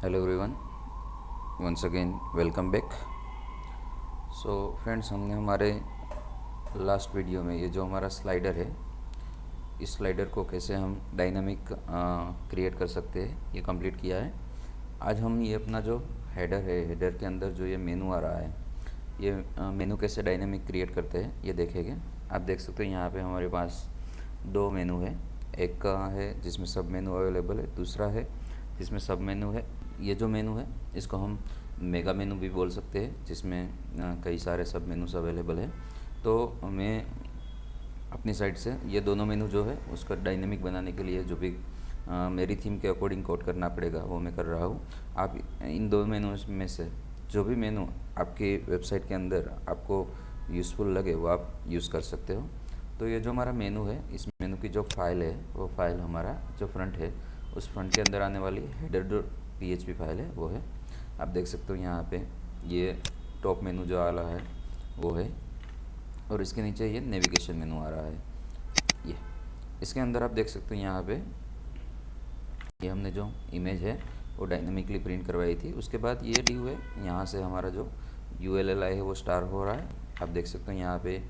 Hello everyone, once again welcome back. So friends, हमने हमारे last video में ये जो हमारा स्लाइडर है, इस स्लाइडर को कैसे हम डायनामिक क्रिएट कर सकते हैं ये कंप्लीट किया है। आज हम ये अपना जो हेडर है, हेडर के अंदर जो ये मेनू आ रहा है, ये मेनू कैसे डायनामिक क्रिएट करते हैं ये देखेंगे। आप देख सकते हैं यहाँ पे हमारे पास दो मेनू है। एक का है जिसमें सब मेनू अवेलेबल है, दूसरा है जिसमें सब मेनू है। ये जो मेनू है इसको हम मेगा मेनू भी बोल सकते हैं, जिसमें कई सारे सब मेनूस अवेलेबल है। तो मैं अपनी साइड से ये दोनों मेनू जो है उसका डायनेमिक बनाने के लिए जो भी मेरी थीम के अकॉर्डिंग कोड करना पड़ेगा वो मैं कर रहा हूँ। आप इन दो मेनू में से जो भी मेनू आपकी वेबसाइट के अंदर आपको यूज़फुल लगे वो आप यूज़ कर सकते हो। तो ये जो हमारा मेनू है, इस मेनू की जो फाइल है वो फाइल हमारा जो फ्रंट है, उस फ्रंट के अंदर आने वाली header.php फाइल है वो है। आप देख सकते हो यहाँ पे ये टॉप मेनू जो आ रहा है वो है, और इसके नीचे ये नेविगेशन मेनू आ रहा है। ये इसके अंदर आप देख सकते हो यहाँ पे ये हमने जो इमेज है वो डायनामिकली प्रिंट करवाई थी। उसके बाद ये डी है, यहाँ से हमारा जो ULLI है वो स्टार हो रहा है। आप देख सकते हो यहाँ पे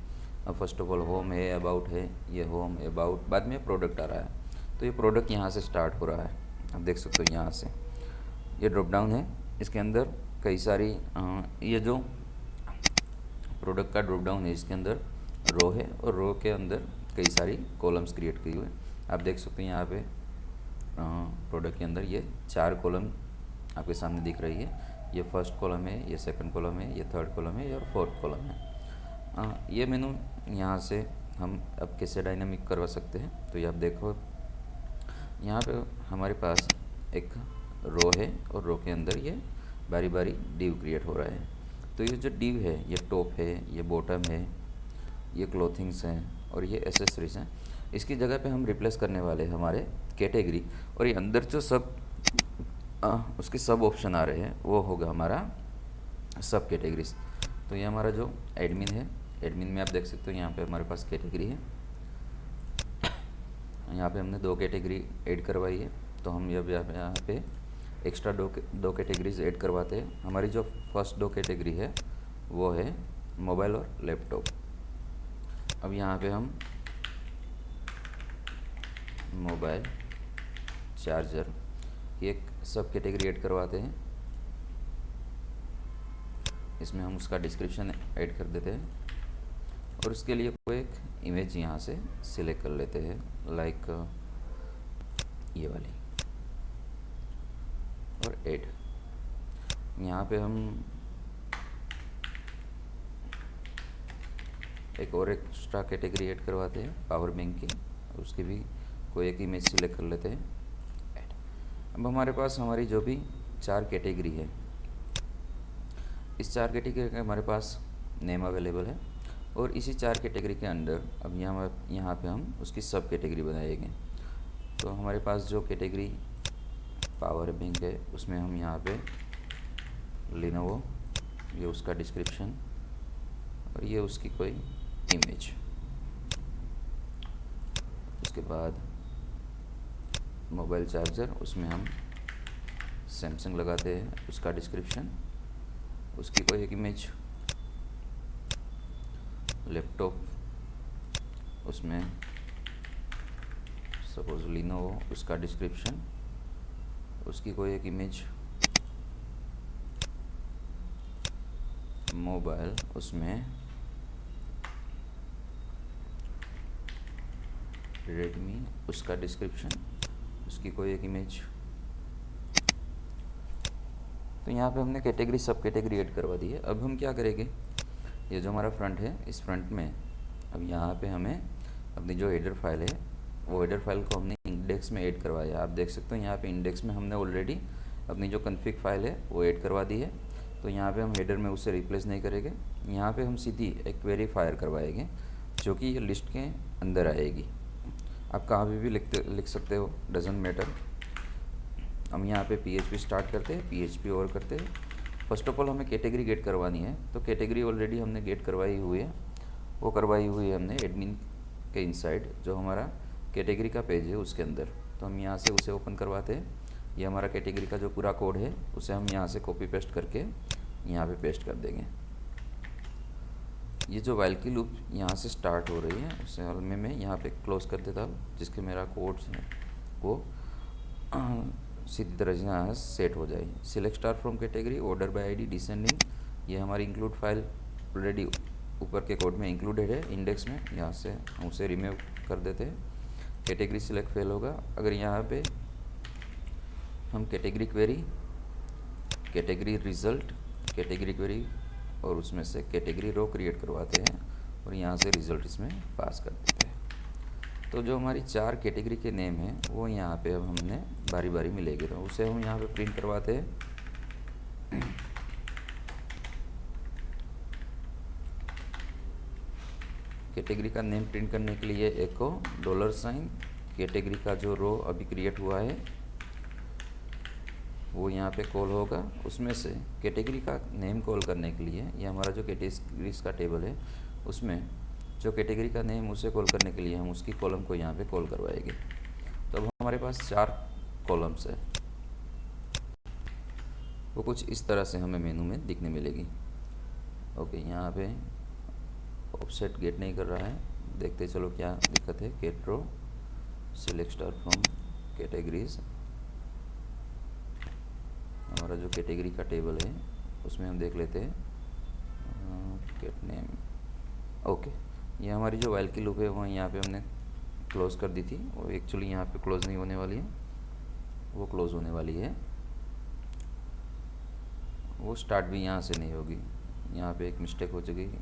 फर्स्ट ऑफ ऑल होम है, अबाउट है, ये होम अबाउट, बाद में प्रोडक्ट आ रहा है। तो ये प्रोडक्ट यहाँ से स्टार्ट हो रहा है। आप देख सकते हो यहाँ से ये ड्रॉप डाउन है, इसके अंदर कई सारी ये जो प्रोडक्ट का ड्रॉप डाउन है इसके अंदर रो है, और रो के अंदर कई सारी कॉलम्स क्रिएट की हुई है। आप देख सकते हैं यहाँ पे प्रोडक्ट के अंदर ये 4 कॉलम आपके सामने दिख रही है। ये फर्स्ट कॉलम है, ये सेकंड कॉलम है, ये थर्ड कॉलम है और फोर्थ कॉलम है। ये मेनू यहाँ से हम अब कैसे डायनामिक करवा सकते हैं, तो ये आप देखो यहाँ पे हमारे पास एक रो है और रो के अंदर ये बारी बारी डिव क्रिएट हो रहा है। तो ये जो डिव है ये टॉप है, ये बॉटम है, ये क्लोथिंग्स हैं और ये एसेसरीज हैं। इसकी जगह पे हम रिप्लेस करने वाले हैं हमारे कैटेगरी, और ये अंदर जो सब उसके सब ऑप्शन आ रहे हैं वो होगा हमारा सब कैटेगरीज। तो ये हमारा जो एडमिन है, एडमिन में आप देख सकते हो यहाँ पे हमारे पास कैटेगरी है। यहाँ पे हमने 2 कैटेगरी ऐड करवाई है, तो हम यहाँ पे एक्स्ट्रा दो कैटेगरीज ऐड करवाते हैं। हमारी जो फर्स्ट 2 कैटेगरी है वो है मोबाइल और लैपटॉप। अब यहाँ पे हम मोबाइल चार्जर की एक सब कैटेगरी ऐड करवाते हैं। इसमें हम उसका डिस्क्रिप्शन ऐड कर देते हैं, और उसके लिए कोई एक इमेज यहाँ से सिलेक्ट कर लेते हैं, लाइक ये वाली, और ऐड। यहाँ पे हम एक और एक्स्ट्रा कैटेगरी ऐड करवाते हैं पावर बैंक की, उसकी भी कोई एक इमेज सिलेक्ट कर लेते हैं, ऐड। अब हमारे पास हमारी जो भी 4 कैटेगरी है, इस 4 कैटेगरी का हमारे पास नेम अवेलेबल है, और इसी 4 कैटेगरी के अंदर अब यहाँ पे हम उसकी सब कैटेगरी बनाएंगे। तो हमारे पास जो कैटेगरी पावर बैंक है उसमें हम यहाँ पे लिनोवो, ये उसका डिस्क्रिप्शन, और ये उसकी कोई इमेज। उसके बाद मोबाइल चार्जर, उसमें हम सैमसंग लगाते हैं, उसका डिस्क्रिप्शन, उसकी कोई एक इमेज। लैपटॉप, उसमें सपोज लिनोवो, उसका डिस्क्रिप्शन, उसकी कोई एक इमेज। मोबाइल, उसमें रेडमी, उसका डिस्क्रिप्शन, उसकी कोई एक इमेज। तो यहाँ पे हमने कैटेगरी सब कैटेगरी ऐड करवा दी है। अब हम क्या करेंगे, ये जो हमारा फ्रंट है, इस फ्रंट में अब यहाँ पे हमें अपनी जो हेडर फाइल है वो हेडर फाइल को हमने इंडेक्स में ऐड करवाया। आप देख सकते हो यहाँ पे इंडेक्स में हमने ऑलरेडी अपनी जो कन्फिग फाइल है वो ऐड करवा दी है। तो यहाँ पे हम हेडर में उसे रिप्लेस नहीं करेंगे, यहाँ पे हम सीधी एक क्वेरी फायर करवाएंगे जो कि ये लिस्ट के अंदर आएगी। आप कहाँ भी लिख सकते हो, डजेंट मैटर। हम यहाँ पे PHP स्टार्ट करते हैं, PHP और करते हैं। फर्स्ट ऑफ ऑल हमें कैटेगरी गेट करवानी है, तो कैटेगरी ऑलरेडी हमने गेट करवाई हुई है, वो करवाई हुई है हमने एडमिन के इनसाइड जो हमारा कैटेगरी का पेज है उसके अंदर। तो हम यहाँ से उसे ओपन करवाते हैं। ये हमारा कैटेगरी का जो पूरा कोड है उसे हम यहाँ से कॉपी पेस्ट करके यहाँ पे पेस्ट कर देंगे। ये जो वाइल की लूप यहाँ से स्टार्ट हो रही है उसे मैं यहाँ पे क्लोज कर देता हूँ, जिसके मेरा कोड है वो सीधी तरह से यहाँ सेट हो जाए। Select star from category, order by ID, descending, ये हमारी इंक्लूड फाइल ऑलरेडी ऊपर के कोड में इंक्लूडेड है इंडेक्स में, यहाँ से हम उसे रिमूव कर देते हैं। कैटेगरी सिलेक्ट फेल होगा अगर यहाँ पे हम category query, category result, category query और उसमें से कैटेगरी रो क्रिएट करवाते हैं और यहाँ से रिज़ल्ट इसमें पास कर देते हैं। तो जो हमारी 4 कैटेगरी के नेम हैं वो यहाँ पे अब हमने बारी बारी मिलेगी, तो उसे हम यहाँ पे प्रिंट करवाते हैं। कैटेगरी का नेम प्रिंट करने के लिए एको $, कैटेगरी का जो रो अभी क्रिएट हुआ है वो यहाँ पे कॉल होगा। उसमें से कैटेगरी का नेम कॉल करने के लिए ये हमारा जो कैटेगरीज का टेबल है उसमें जो कैटेगरी का नेम उसे कॉल करने के लिए हम उसकी कॉलम को यहाँ पे कॉल करवाएंगे। तो अब हमारे पास 4 कॉलम्स है, वो कुछ इस तरह से हमें मेनू में दिखने मिलेगी। ओके, यहाँ पे ऑफसेट गेट नहीं कर रहा है, देखते चलो क्या दिक्कत है। Get row, select star from categories, हमारा जो कैटेगरी का टेबल है उसमें हम देख लेते हैं गेट नेम। ओके, ये हमारी जो वाइल की लूप है वो यहाँ पे हमने क्लोज़ कर दी थी, वो एक्चुअली यहाँ पे क्लोज़ नहीं होने वाली है, वो क्लोज़ होने वाली है। वो स्टार्ट भी यहाँ से नहीं होगी, यहाँ पे एक मिस्टेक हो चुकी है।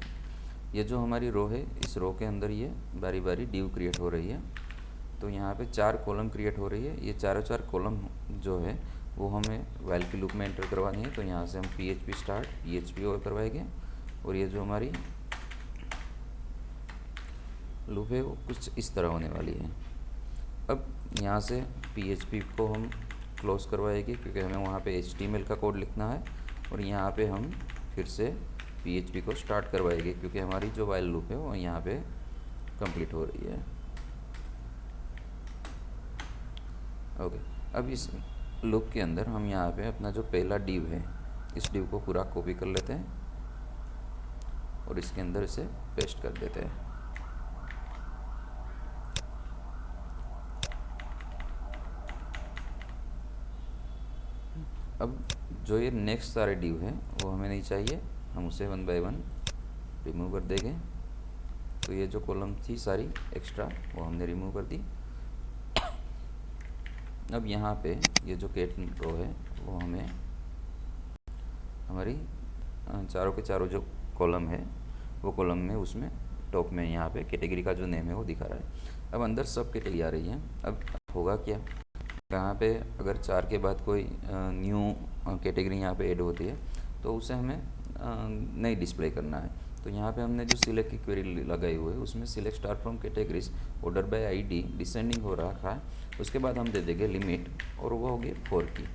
ये जो हमारी रो है इस रो के अंदर ये बारी बारी ड्यू क्रिएट हो रही है, तो यहाँ पे 4 कॉलम क्रिएट हो रही है। ये चारों 4 कॉलम जो है वो हमें वाइल की लूप में एंटर करवानी है। तो यहाँ से हम PHP स्टार्ट, PHP और करवाएंगे और ये जो हमारी लूप है वो कुछ इस तरह होने वाली है। अब यहाँ से PHP को हम क्लोज करवाएंगे क्योंकि हमें वहाँ पे HTML का कोड लिखना है, और यहाँ पे हम फिर से PHP को स्टार्ट करवाएंगे क्योंकि हमारी जो वाइल लूप है वो यहाँ पे कंप्लीट हो रही है। ओके, अब इस लूप के अंदर हम यहाँ पे अपना जो पहला डिव है इस डिव को पूरा कॉपी कर लेते हैं और इसके अंदर इसे पेस्ट कर देते हैं। अब जो ये नेक्स्ट सारे डिव है वो हमें नहीं चाहिए, हम उसे 1 बाय 1 रिमूव कर देंगे। तो ये जो कॉलम थी सारी एक्स्ट्रा वो हमने रिमूव कर दी। अब यहाँ पे ये जो कैट रो है वो हमें हमारी चारों के चारों जो कॉलम है वो कॉलम में उसमें टॉप में यहाँ पे कैटेगरी का जो नेम है वो दिखा रहा है। अब अंदर सब कैटेगरी आ रही है। अब होगा क्या, यहाँ पे अगर 4 के बाद कोई न्यू कैटेगरी यहाँ पे ऐड होती है तो उसे हमें नहीं डिस्प्ले करना है। तो यहाँ पे हमने जो सिलेक्ट की क्वेरी लगाई हुई है उसमें select star from categories, order by ID, descending हो रखा है। उसके बाद हम दे देंगे लिमिट और वो होगी 4 की।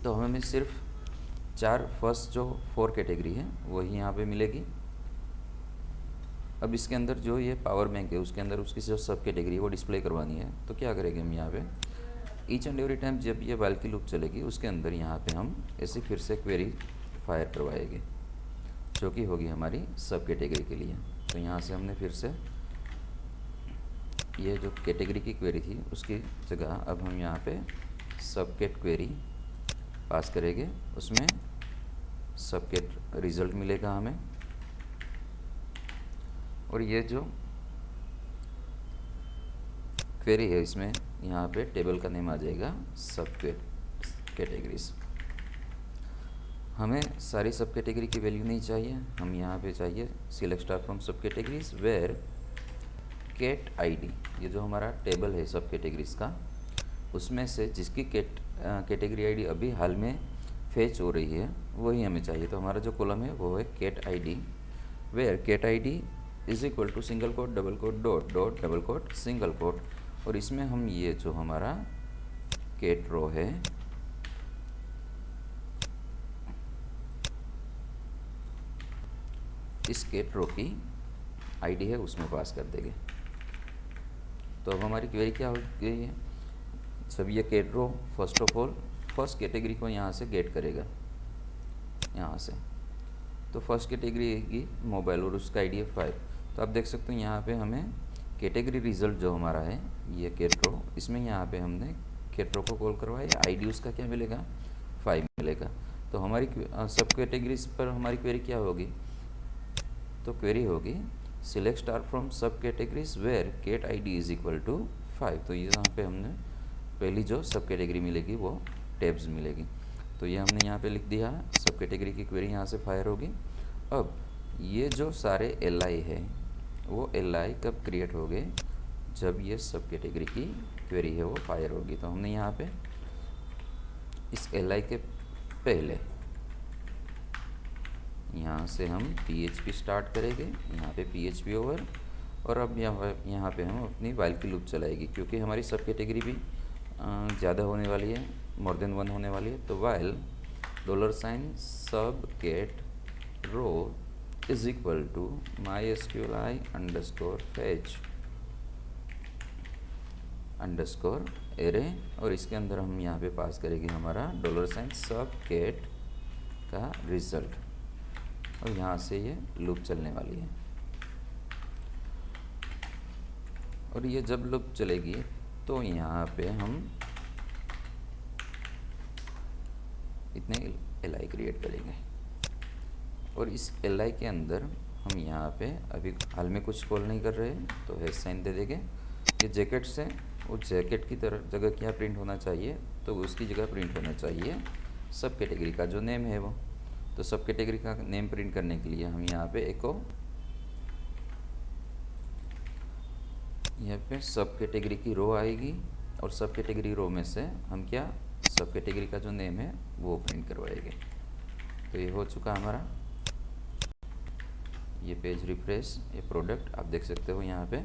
तो हमें सिर्फ 4 फर्स्ट जो 4 कैटेगरी है वही यहाँ पे मिलेगी। अब इसके अंदर जो ये पावर बैंक है उसके अंदर उसकी जो सब कैटेगरी है वो डिस्प्ले करवानी है। तो क्या करेंगे हम यहाँ पे ईच एंड एवरी टाइम जब ये वाइल की लूप चलेगी उसके अंदर यहाँ पे हम ऐसे फिर से क्वेरी फायर करवाएंगे जो कि होगी हमारी सब कैटेगरी के लिए। तो यहाँ से हमने फिर से ये जो कैटेगरी की क्वेरी थी उसकी जगह अब हम यहाँ पे सब कैट क्वेरी पास करेंगे, उसमें सब कैट रिज़ल्ट मिलेगा हमें। और ये जो क्वेरी है इसमें यहाँ पे टेबल का नेम आ जाएगा सब कैटेगरीज। हमें सारी सब कैटेगरी की वैल्यू नहीं चाहिए, हम यहाँ पे चाहिए select star from sub categories where cat ID. ये जो हमारा टेबल है सब कैटेगरीज का उसमें से जिसकी कैटेगरी आईडी अभी हाल में फेच हो रही है वही हमें चाहिए। तो हमारा जो कॉलम है वो है cat ID where cat ID is equal to single quote double quote dot dot double quote single quote. और इसमें हम ये जो हमारा कैट रो है इस कैट रो की आईडी है उसमें पास कर देंगे। तो अब हमारी क्वेरी क्या हो गई है, जब ये get row first of all first category को यहाँ से गेट करेगा, यहाँ से, तो फर्स्ट कैटेगरी की मोबाइल और उसका आईडी है 5। तो आप देख सकते हो यहाँ पे हमें कैटेगरी रिजल्ट जो हमारा है ये गेट रो, इसमें यहाँ पे हमने गेट रो को कॉल करवाया, आईडी उसका क्या मिलेगा 5 मिलेगा। तो हमारी सब कैटेगरीज पर हमारी क्वेरी क्या होगी, तो क्वेरी होगी select star from sub categories where get ID is equal to 5। तो ये यहाँ पे हमने पहली जो सब कैटेगरी मिलेगी वो टैब्स मिलेगी। तो ये हमने यहाँ पे लिख दिया, सब कैटेगरी की क्वेरी यहाँ से फायर होगी। अब ये जो सारे LI है वो LI कब क्रिएट हो गए, जब ये सब कैटेगरी की क्वेरी है वो फायर होगी। तो हमने यहाँ पे इस LI के पहले यहाँ से हम PHP स्टार्ट करेंगे, यहाँ पे PHP ओवर, और अब यहाँ पे हम अपनी वाइल की लूप चलाएगी, क्योंकि हमारी सब कैटेगरी भी ज़्यादा होने वाली है, मोर देन 1 होने वाली है। तो while $, sub get row is equal to mysqli underscore fetch underscore array, और इसके अंदर हम यहाँ पे पास करेंगे हमारा $, सब गेट का रिजल्ट, और यहाँ से ये लूप चलने वाली है। और ये जब लूप चलेगी तो यहाँ पे हम इतने LI क्रिएट करेंगे, और इस LI के अंदर हम यहाँ पे अभी हाल में कुछ कॉल नहीं कर रहे, तो हैश साइन दे देंगे। ये जैकेट से वो जैकेट की तरह जगह क्या प्रिंट होना चाहिए, तो उसकी जगह प्रिंट होना चाहिए सब कैटेगरी का जो नेम है वो। तो सब कैटेगरी का नेम प्रिंट करने के लिए हम यहाँ पे एको, यहाँ पे सब कैटेगरी की रो आएगी, और सब कैटेगरी रो में से हम क्या सब कैटेगरी का जो नेम है वो प्रिंट करवाएंगे। तो ये हो चुका हमारा, ये पेज रिफ्रेश, ये प्रोडक्ट आप देख सकते हो यहाँ पे।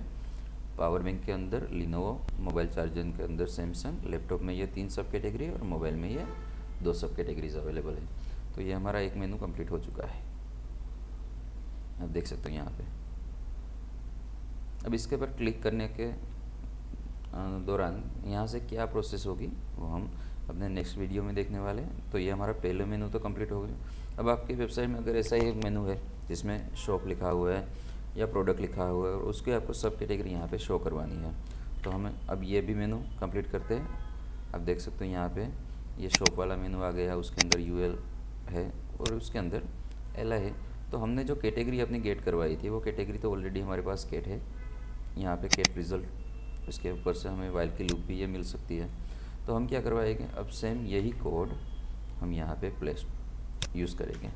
पावर बैंक के अंदर लिनोवो, मोबाइल चार्जर के अंदर सैमसंग, लैपटॉप में ये 3 सब कैटेगरी और मोबाइल में ये 2 सब कैटेगरीज अवेलेबल है। तो ये हमारा एक मेनू कंप्लीट हो चुका है, आप देख सकते हो यहाँ पे। अब इसके ऊपर क्लिक करने के दौरान यहाँ से क्या प्रोसेस होगी वो हम अपने नेक्स्ट वीडियो में देखने वाले हैं। तो ये हमारा पहले मेनू तो कंप्लीट हो गया। अब आपकी वेबसाइट में अगर ऐसा ही एक मेनू है जिसमें शॉप लिखा हुआ है या प्रोडक्ट लिखा हुआ है और उसके आपको सब कैटेगरी यहाँ पे शो करवानी है, तो हमें अब ये भी मेनू कंप्लीट करते हैं। आप देख सकते हो यहाँ पे ये शॉप वाला मेनू आ गया, उसके अंदर UL है और उसके अंदर LI है। तो हमने जो कैटेगरी अपनी गेट करवाई थी वो कैटेगरी तो ऑलरेडी हमारे पास गेट है, यहाँ पे गेट रिजल्ट, इसके ऊपर से हमें वाइल की लूप भी ये मिल सकती है। तो हम क्या करवाएंगे, अब सेम यही कोड हम यहाँ पे प्लेस यूज़ करेंगे।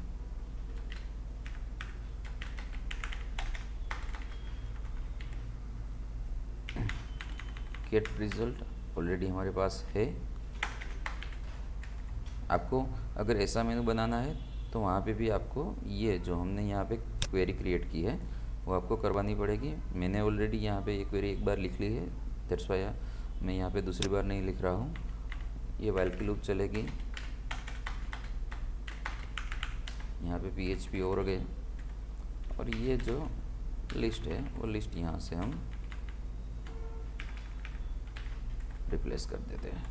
गेट रिजल्ट ऑलरेडी हमारे पास है। आपको अगर ऐसा मेनू बनाना है तो वहाँ पे भी आपको ये जो हमने यहाँ पे क्वेरी क्रिएट की है वो आपको करवानी पड़ेगी। मैंने ऑलरेडी यहाँ पे ये क्वेरी एक बार लिख ली है, दैट्स व्हाई मैं यहाँ पे दूसरी बार नहीं लिख रहा हूँ। ये वाइल की लूप चलेगी, यहाँ पे PHP और गए, और ये जो लिस्ट है वो लिस्ट यहाँ से हम रिप्लेस कर देते हैं।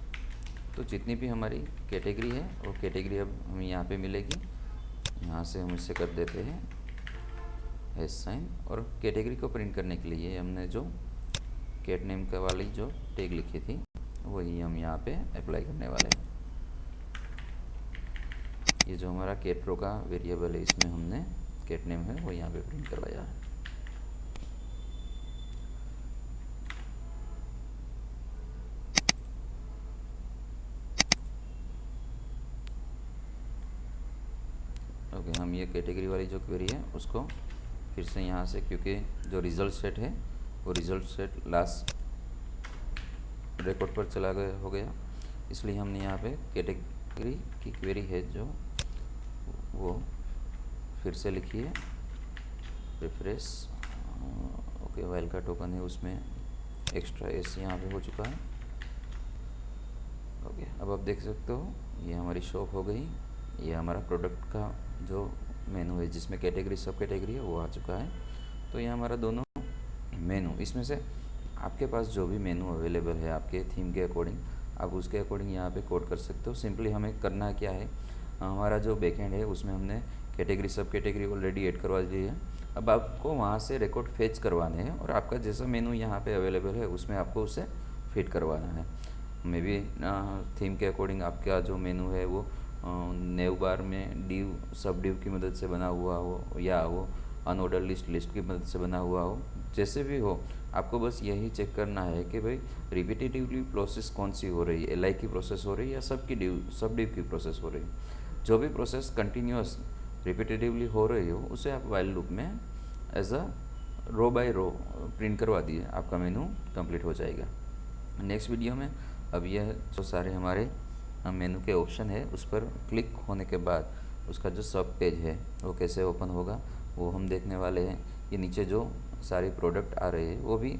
तो जितनी भी हमारी कैटेगरी है वो कैटेगरी अब हमें यहाँ पे मिलेगी, यहाँ से हम इसे कर देते हैं हैश साइन। और कैटेगरी को प्रिंट करने के लिए हमने जो कैट नेम का वाली जो टैग लिखी थी वही हम यहाँ पे अप्लाई करने वाले हैं। ये जो हमारा कैट रो का वेरिएबल है इसमें हमने कैट नेम है वो यहाँ पे प्रिंट करवाया है। ओके, हम ये कैटेगरी वाली जो क्वेरी है उसको फिर से यहाँ से, क्योंकि जो रिज़ल्ट सेट है वो रिज़ल्ट सेट लास्ट रिकॉर्ड पर चला गया हो गया, इसलिए हमने यहाँ पे कैटेगरी की क्वेरी है जो वो फिर से लिखी है रिफ्रेश। ओके, वाइल का टोकन है उसमें एक्स्ट्रा एस यहाँ पे हो चुका है। ओके, अब आप देख सकते हो ये हमारी शॉप हो गई, ये हमारा प्रोडक्ट का जो मेनू है जिसमें कैटेगरी सब कैटेगरी है वो आ चुका है। तो ये हमारा दोनों मेनू, इसमें से आपके पास जो भी मेनू अवेलेबल है आपके थीम के अकॉर्डिंग आप उसके अकॉर्डिंग यहाँ पे कोड कर सकते हो। सिंपली हमें करना क्या है, हमारा जो बैकएंड है उसमें हमने कैटेगरी सब कैटेगरी ऑलरेडी ऐड करवा दी है। अब आपको वहाँ से रिकॉर्ड फेच करवाने हैं और आपका जैसा मेनू यहाँ पे अवेलेबल है उसमें आपको उसे फिट करवाना है। मे बी थीम के अकॉर्डिंग आपका जो मेनू है वो नेव बार में डिव सब डिव की मदद से बना हुआ हो या वो अनऑर्डर लिस्ट की मदद से बना हुआ हो, जैसे भी हो आपको बस यही चेक करना है कि भाई रिपीटेटिवली प्रोसेस कौन सी हो रही है, एल की प्रोसेस हो रही है या सब डिव की प्रोसेस हो रही है। जो भी प्रोसेस कंटिन्यूस रिपीटेटिवली हो रही हो उसे आप वाइल लूप में as a row by row print करवा दिए, आपका मेनू कंप्लीट हो जाएगा। नेक्स्ट वीडियो में अब यह जो सारे हमारे मेनू के ऑप्शन है उस पर क्लिक होने के बाद उसका जो सब पेज है वो कैसे ओपन होगा वो हम देखने वाले हैं। ये नीचे जो सारे प्रोडक्ट आ रहे हैं वो भी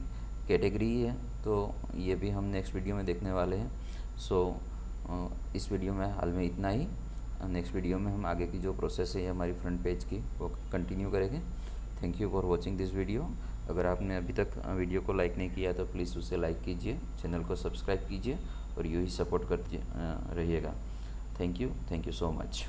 कैटेगरी ही है, तो ये भी हम नेक्स्ट वीडियो में देखने वाले हैं। सो इस वीडियो में हाल में इतना ही। नेक्स्ट वीडियो में हम आगे की जो प्रोसेस है हमारी फ्रंट पेज की वो कंटिन्यू करेंगे। Thank you for watching this video. अगर आपने अभी तक वीडियो को लाइक नहीं किया तो प्लीज़ उसे लाइक कीजिए, चैनल को सब्सक्राइब कीजिए और यूँ ही सपोर्ट करते रहिएगा। Thank you so much.